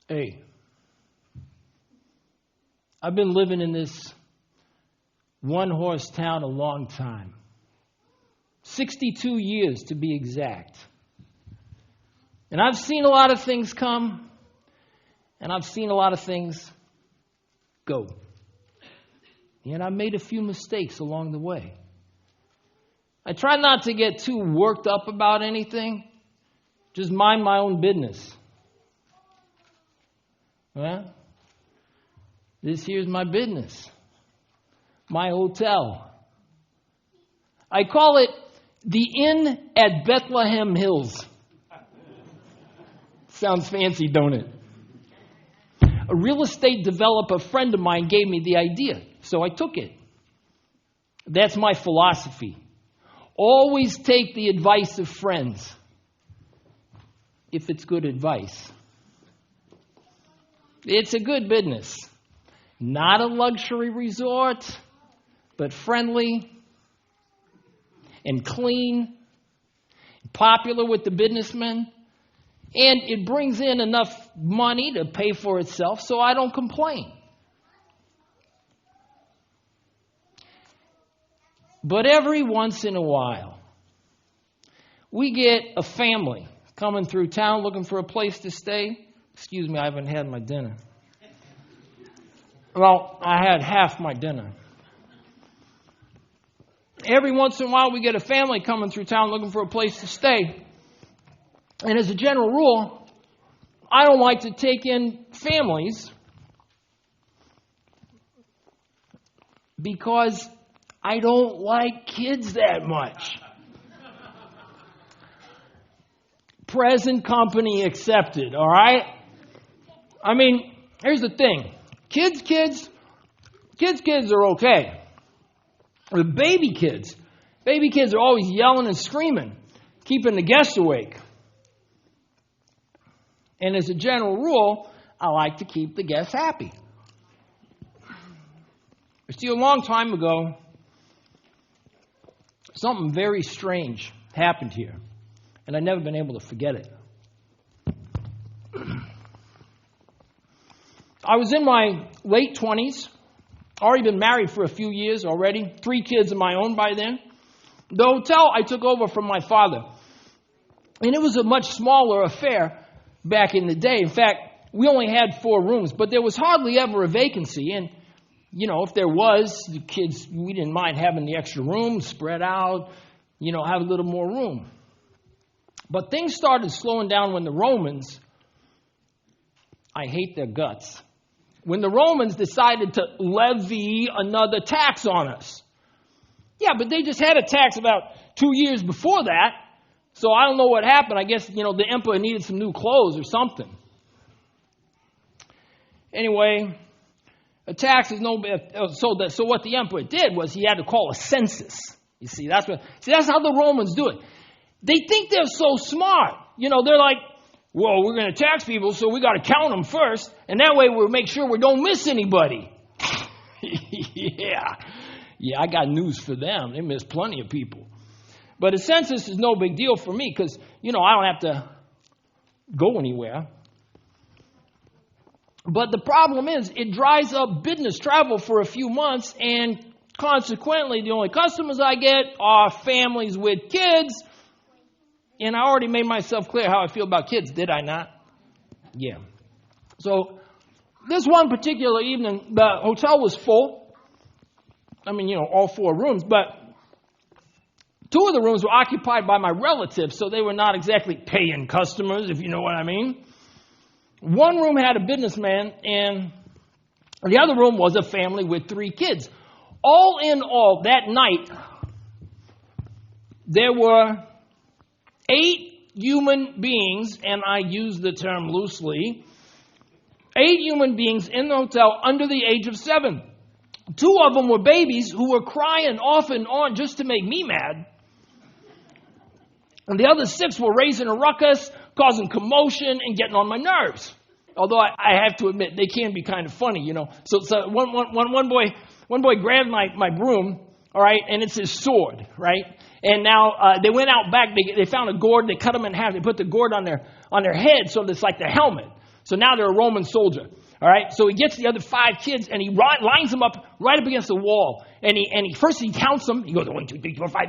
Hey, I've been living in this one-horse town a long time. 62 years to be exact. And I've seen a lot of things come, and I've seen a lot of things go. And I've made a few mistakes along the way. I try not to get too worked up about anything. Just mind my own business. Well, this here's my business. My hotel. I call it the Inn at Bethlehem Hills. Sounds fancy, don't it? A real estate developer friend of mine gave me the idea, so I took it. That's my philosophy. Always take the advice of friends, if it's good advice. It's a good business. Not a luxury resort, but friendly and clean, popular with the businessmen, and it brings in enough money to pay for itself, so I don't complain. But every once in a while, we get a family coming through town looking for a place to stay. Excuse me, I haven't had my dinner. Well, I had half my dinner. Every once in a while, we get a family coming through town looking for a place to stay. And as a general rule, I don't like to take in families because I don't like kids that much. Present company accepted, all right? I mean, here's the thing. Kids are okay. But baby kids are always yelling and screaming, keeping the guests awake. And as a general rule, I like to keep the guests happy. See, a long time ago, something very strange happened here, and I've never been able to forget it. I was in my late 20s, already been married for a few years already, 3 kids of my own by then. The hotel I took over from my father, and it was a much smaller affair back in the day. In fact, we only had 4 rooms, but there was hardly ever a vacancy, and you know, if there was, the kids, we didn't mind having the extra room spread out, you know, have a little more room. But things started slowing down when the Romans, I hate their guts, when the Romans decided to levy another tax on us. Yeah, but they just had a tax about 2 years before that, so I don't know what happened. I guess, you know, the emperor needed some new clothes or something. Anyway, a tax is no. So what the emperor did was he had to call a census. You see, that's how the Romans do it. They think they're so smart. You know, they're like, well, we're going to tax people, so we got to count them first, and that way we'll make sure we don't miss anybody. Yeah, I got news for them. They miss plenty of people. But a census is no big deal for me because, you know, I don't have to go anywhere. But the problem is it dries up business travel for a few months, and consequently, the only customers I get are families with kids. And I already made myself clear how I feel about kids, did I not? Yeah. So this one particular evening, the hotel was full. I mean, you know, all 4 rooms, but 2 of the rooms were occupied by my relatives, so they were not exactly paying customers, if you know what I mean. One room had a businessman, and the other room was a family with 3 kids. All in all, that night, there were 8 human beings, and I use the term loosely, 8 human beings in the hotel under the age of 7. 2 of them were babies who were crying off and on just to make me mad. And the other 6 were raising a ruckus, causing commotion, and getting on my nerves. Although I have to admit, they can be kind of funny, you know. So one boy grabbed my broom, all right, and it's his sword, right? And now they went out back. They found a gourd. They cut them in half. They put the gourd on their head, so it's like the helmet. So now they're a Roman soldier. All right, so he gets the other 5 kids and he lines them up right up against the wall. And he first counts them. He goes 1, 2, 3, 4, 5,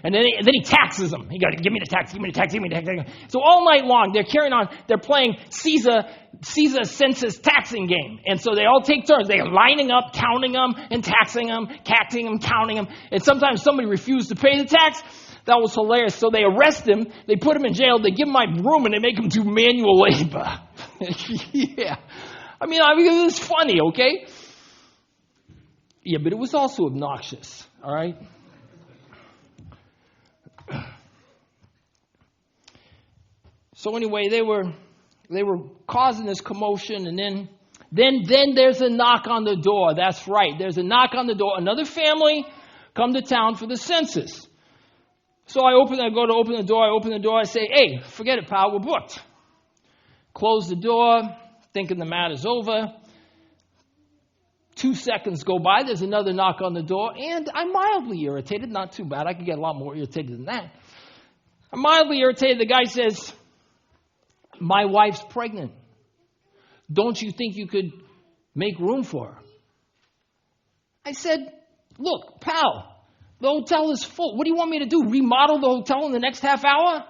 and then he taxes them. He goes, give me the tax, give me the tax, give me the tax. So all night long they're carrying on. They're playing Caesar census taxing game. And so they all take turns. They're lining up, counting them, and taxing them, counting them. And sometimes somebody refused to pay the tax. That was hilarious. So they arrest him. They put him in jail. They give him my broom and they make him do manual labor. Yeah. I mean, it was funny, okay? Yeah, but it was also obnoxious, all right? So anyway, they were causing this commotion, and then there's a knock on the door. That's right, there's a knock on the door. Another family come to town for the census. So I go to open the door, I say, hey, forget it, pal, we're booked. Close the door, thinking the matter's over. 2 seconds go by, there's another knock on the door, and I'm mildly irritated. Not too bad, I could get a lot more irritated than that. I'm mildly irritated. The guy says, my wife's pregnant. Don't you think you could make room for her? I said, look, pal, the hotel is full. What do you want me to do, remodel the hotel in the next half hour?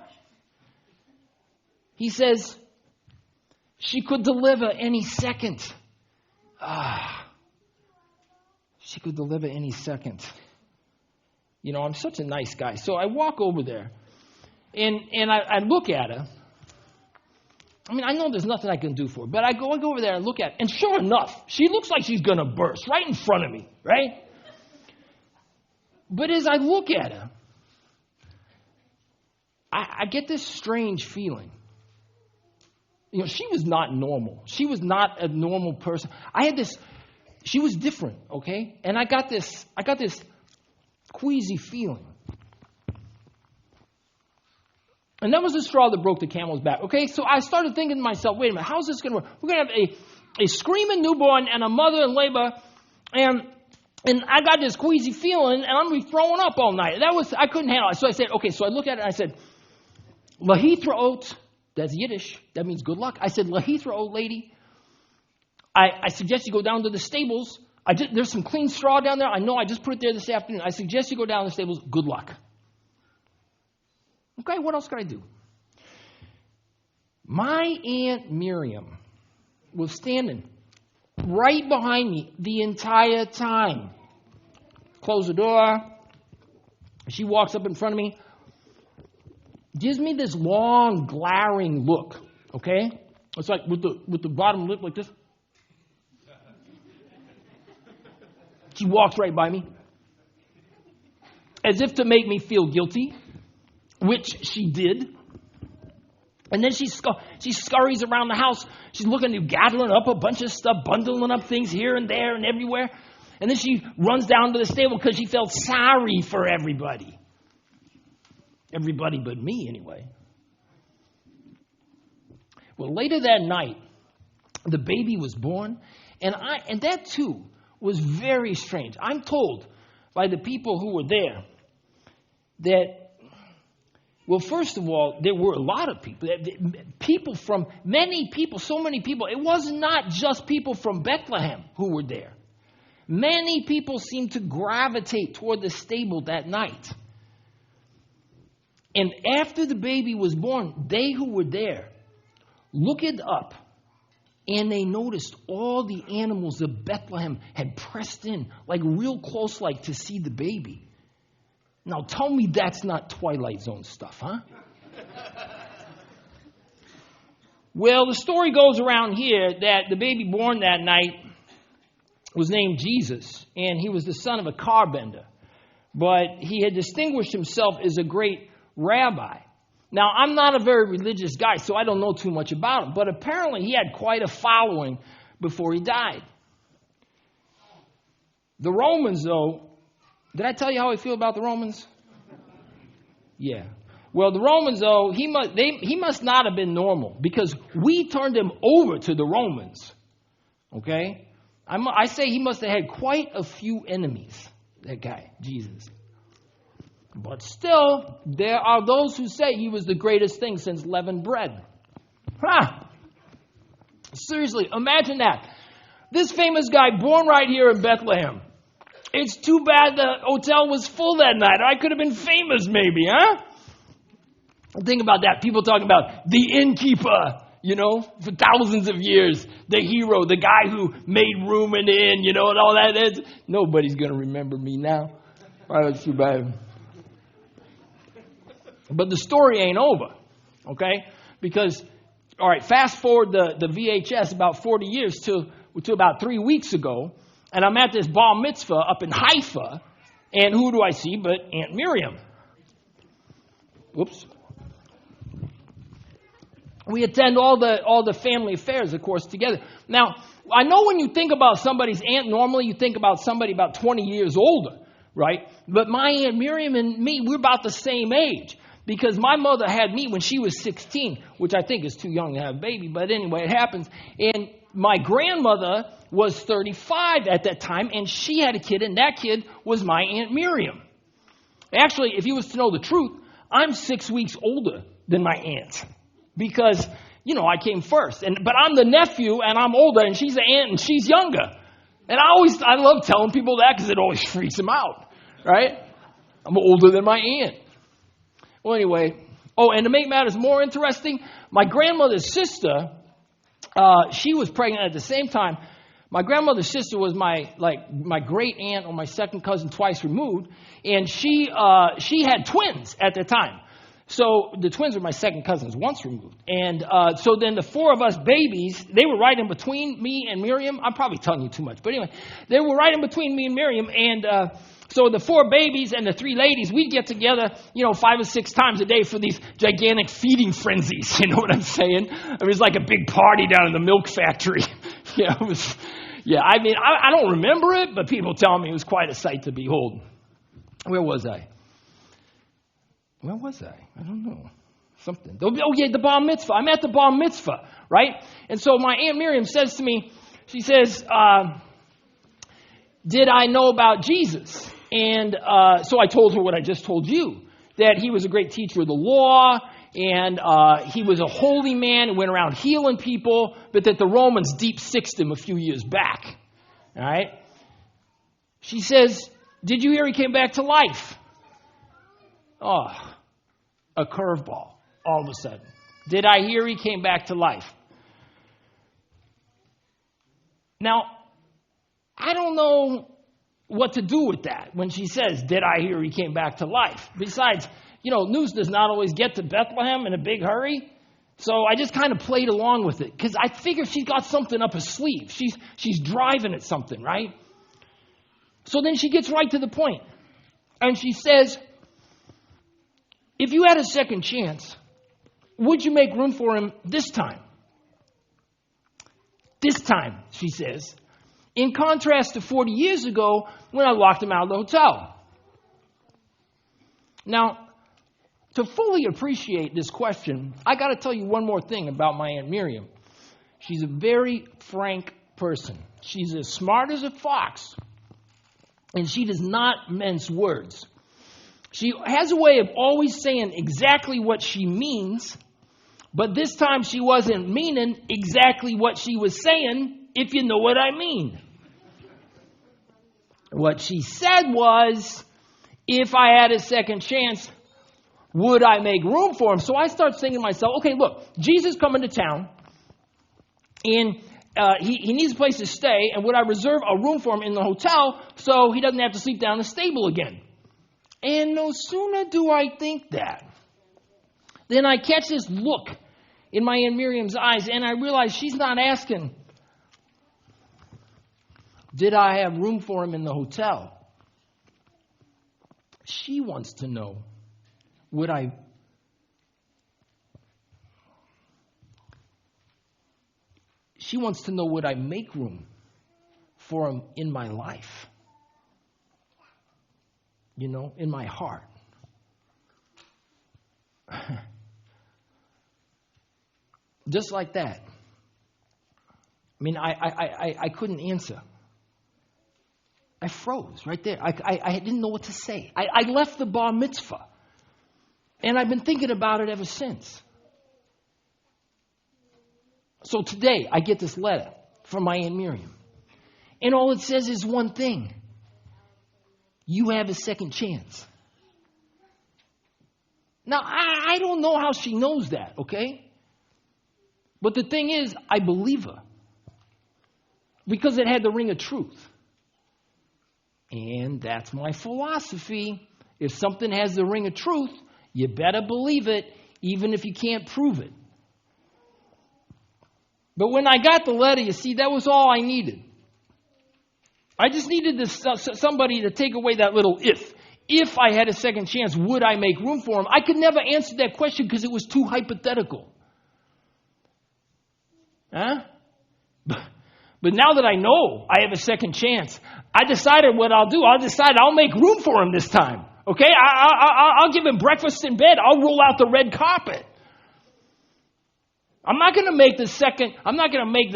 He says, she could deliver any second. She could deliver any second. You know, I'm such a nice guy. So I walk over there, and I look at her. I mean, I know there's nothing I can do for her, but I go over there and look at her, and sure enough, she looks like she's going to burst right in front of me, right? But as I look at her, I get this strange feeling. You know, she was not normal. She was not a normal person. She was different, okay? And I got this queasy feeling. And that was the straw that broke the camel's back, okay? So I started thinking to myself, wait a minute, how's this going to work? We're going to have a screaming newborn and a mother in labor, and I got this queasy feeling, and I'm going to be throwing up all night. I couldn't handle it. So I said, okay, so I looked at it and I said, Lahitraot, that's Yiddish, that means good luck. I said, Lahitraot, lady, I suggest you go down to the stables. There's some clean straw down there. I know I just put it there this afternoon. I suggest you go down to the stables. Good luck. Okay, what else could I do? My Aunt Miriam was standing right behind me the entire time. Close the door. She walks up in front of me. Gives me this long, glaring look. Okay? It's like with the bottom lip like this. She walks right by me. As if to make me feel guilty. Which she did. And then she scurries around the house. She's gathering up a bunch of stuff, bundling up things here and there and everywhere. And then she runs down to the stable because she felt sorry for everybody. Everybody but me, anyway. Well, later that night, the baby was born. And that, too, was very strange. I'm told by the people who were there that, well, first of all, there were a lot of people. So many people. It was not just people from Bethlehem who were there. Many people seemed to gravitate toward the stable that night. And after the baby was born, they who were there looked up, and they noticed all the animals of Bethlehem had pressed in, like real close, like to see the baby. Now, tell me that's not Twilight Zone stuff, huh? Well, the story goes around here that the baby born that night was named Jesus, and he was the son of a carpenter. But he had distinguished himself as a great rabbi. Now, I'm not a very religious guy, so I don't know too much about him. But apparently he had quite a following before he died. The Romans, though, did I tell you how I feel about the Romans? Yeah. Well, the Romans, though, he must not have been normal because we turned him over to the Romans. Okay? I say he must have had quite a few enemies, that guy, Jesus. But still, there are those who say he was the greatest thing since leavened bread. Seriously, imagine that. This famous guy born right here in Bethlehem. It's too bad the hotel was full that night. I could have been famous maybe, huh? Think about that. People talking about the Innkeeper, for thousands of years. The hero, the guy who made room in the inn, and all that. Nobody's going to remember me now. That's too bad. But the story ain't over, okay? Because, all right, fast forward the VHS about 40 years to about 3 weeks ago, and I'm at this bar mitzvah up in Haifa, and who do I see but Aunt Miriam? Whoops. We attend all the family affairs, of course, together. Now, I know when you think about somebody's aunt, normally you think about somebody about 20 years older, right? But my Aunt Miriam and me, we're about the same age. Because my mother had me when she was 16, which I think is too young to have a baby. But anyway, it happens. And my grandmother was 35 at that time, and she had a kid, and that kid was my Aunt Miriam. Actually, if you was to know the truth, I'm 6 weeks older than my aunt. Because, I came first. But I'm the nephew, and I'm older, and she's the aunt, and she's younger. And I love telling people that because it always freaks them out, right? I'm older than my aunt. Well, anyway, and to make matters more interesting, my grandmother's sister, she was pregnant at the same time. My grandmother's sister was my great aunt or my second cousin twice removed, and she had twins at the time. So the twins were my second cousins once removed. And so then the four of us babies, they were right in between me and Miriam. I'm probably telling you too much, but anyway, they were right in between me and Miriam, and so the four babies and the three ladies, we'd get together, 5 or 6 times a day for these gigantic feeding frenzies. You know what I'm saying? It was like a big party down in the milk factory. I don't remember it, but people tell me it was quite a sight to behold. Where was I? I don't know. Something. Oh, yeah, the bar mitzvah. I'm at the bar mitzvah, right? And so my Aunt Miriam says to me, she says, did I know about Jesus? And so I told her what I just told you, that he was a great teacher of the law, and he was a holy man who went around healing people, but that the Romans deep-sixed him a few years back. All right? She says, did you hear he came back to life? Oh, a curveball all of a sudden. Did I hear he came back to life? Now, I don't know what to do with that when she says, did I hear he came back to life? Besides, news does not always get to Bethlehem in a big hurry. So I just kind of played along with it because I figured she's got something up her sleeve. She's driving at something, right? So then she gets right to the point. And she says, if you had a second chance, would you make room for him this time? This time, she says, in contrast to 40 years ago when I locked him out of the hotel. Now, to fully appreciate this question, I got to tell you one more thing about my Aunt Miriam. She's a very frank person. She's as smart as a fox, and she does not mince words. She has a way of always saying exactly what she means, but this time she wasn't meaning exactly what she was saying, if you know what I mean. What she said was, if I had a second chance, would I make room for him? So I start thinking to myself, okay, look, Jesus coming to town, and he needs a place to stay, and would I reserve a room for him in the hotel so he doesn't have to sleep down in the stable again? And no sooner do I think that, then I catch this look in my Aunt Miriam's eyes, and I realize she's not asking, did I have room for him in the hotel? She wants to know, she wants to know, would I make room for him in my life? In my heart. Just like that. I couldn't answer. I froze right there. I didn't know what to say. I left the bar mitzvah. And I've been thinking about it ever since. So today, I get this letter from my Aunt Miriam. And all it says is one thing. You have a second chance. Now, I don't know how she knows that, okay? But the thing is, I believe her. Because it had the ring of truth. And that's my philosophy. If something has the ring of truth, you better believe it, even if you can't prove it. But when I got the letter, you see, that was all I needed. I just needed somebody to take away that little if. If I had a second chance, would I make room for him? I could never answer that question because it was too hypothetical. Huh? But now that I know I have a second chance, I decided what I'll do. I'll make room for him this time. Okay? I'll give him breakfast in bed. I'll roll out the red carpet. I'm not going to make the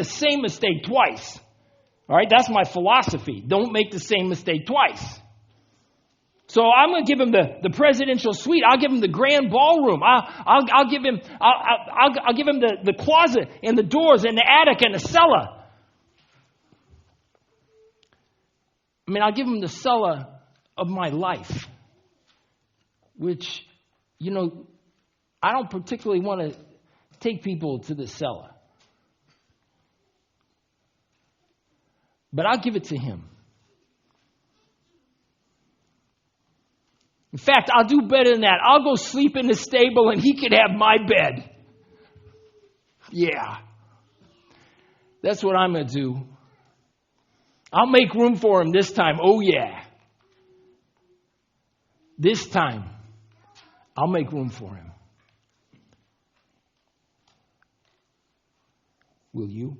same mistake twice. All right? That's my philosophy. Don't make the same mistake twice. So I'm going to give him the presidential suite. I'll give him the grand ballroom. I'll give him the closet and the doors and the attic and the cellar. I mean, I'll give him the cellar of my life, which, I don't particularly want to take people to the cellar. But I'll give it to him. In fact, I'll do better than that. I'll go sleep in the stable and he could have my bed. Yeah. That's what I'm going to do. I'll make room for him this time. Oh, yeah. This time, I'll make room for him. Will you?